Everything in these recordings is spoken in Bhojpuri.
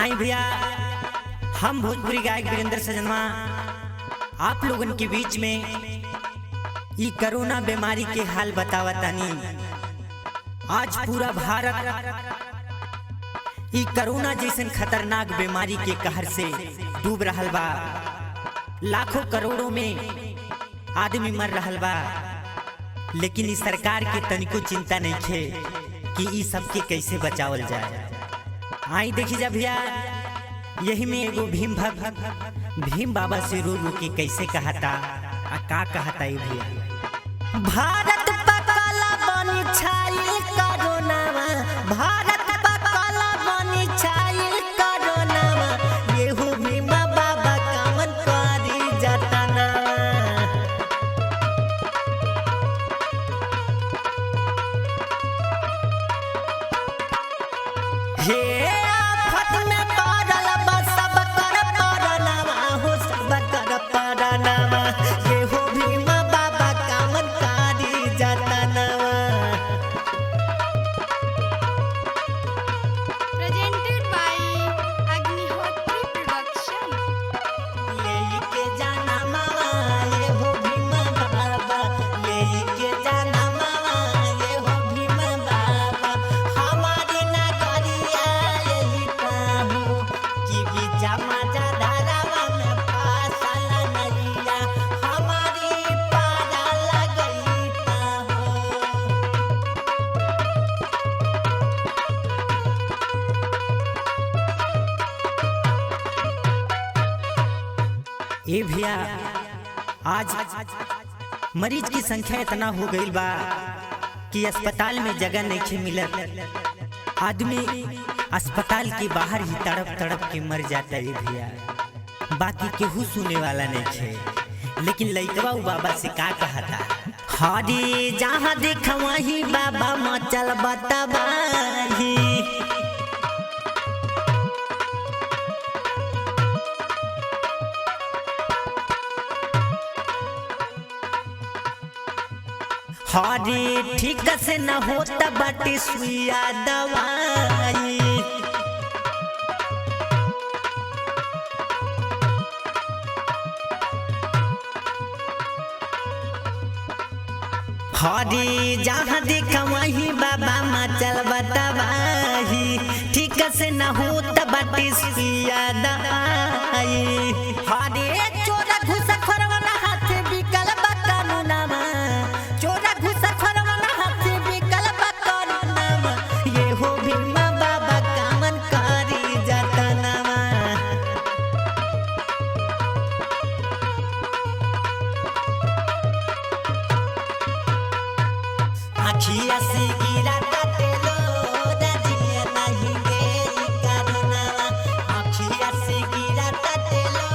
आई भैया, हम भोजपुरी गायक वीरेंद्र सजनवा आप लोगन के बीच में ये कोरोना बीमारी के हाल बतावतानी। आज पूरा भारत ये कोरोना जैसन खतरनाक बीमारी के कहर से डूब रहल बा। लाखों करोड़ों में आदमी मर रहल बा, लेकिन इस सरकार के तनिको चिंता नहीं थे कि इस सब के कैसे बचावल जाए। आई देखी जा भैया, यही में एगो भीम बाबा से रो रो के कैसे कहता का कहता है भैया। भारत पकाला बनी छाई कोरोनावा, भारत पकाला बनी छाई कोरोनावा, येहू भीम बाबा कामन करी जाता ना। हे ए भैया, आज मरीज की संख्या इतना हो गई बा कि अस्पताल में जगह नहीं मिलत। आदमी अस्पताल के बाहर ही तड़प तड़प के मर जाता है भैया। बाकी केहू सुने वाला नहीं है, लेकिन लइकवा बाबा से का कहता, हरी जहाँ देख वही बाबा मचल बताबाही। हरी ठीक से न होता बाटी सुइया दवाई। हरी जहाँ देखा वही बाबा मचल बताबाही, ठीक से न होता बाटी सुइया दवाई। हरी चोरा घुसा खरवाना हाथ बिकल कानूनामा, चोरा घुसा खरवाना हाथ बिकल कानूनामा, ये हो भीम बाबा कामन करी जाता नामा। आखिया से गिरा तेलो राजिया नहीं गेली कानूनामा, आखिया से गिरा तेलो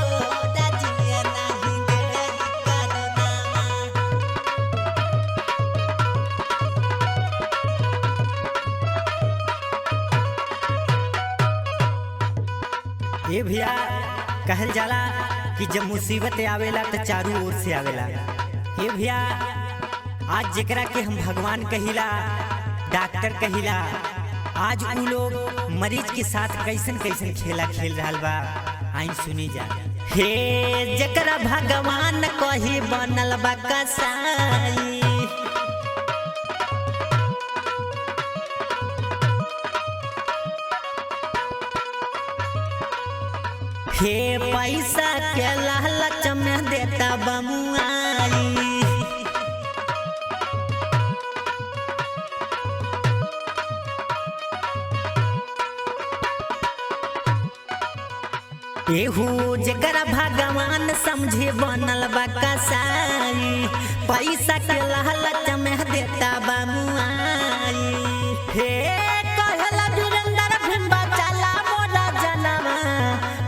राजिया नहीं गेली कानूनामा। ए भैया, कहल जाला कि जब मुसीबत आवेला तो चारों ओर से आवेला। ए भैया, आज जेकरा के हम भगवान कहिला, डॉक्टर कहिला, आज उ लोग मरीज के साथ कैसन कैसन खेला खेल रहा बा। आई सुनी जा। हे जेकरा भगवान कही बनल बा कसाई, हे पैसा के लालच में देता बमुआई। एहू जकरा भगवान समझे बनल बा कसाई, पैसा के लालच में देता बमुआई। हे कहला वीरेंद्र भीम चला मोरा जनवा,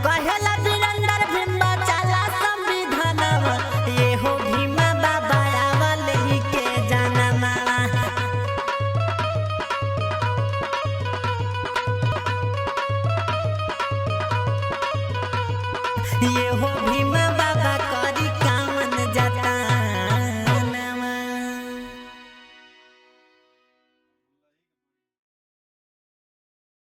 कहला वीरेंद्र भीम चला संविधानवा, ये हो भीम बाबा आवल ही के जनवा। ये हो भीम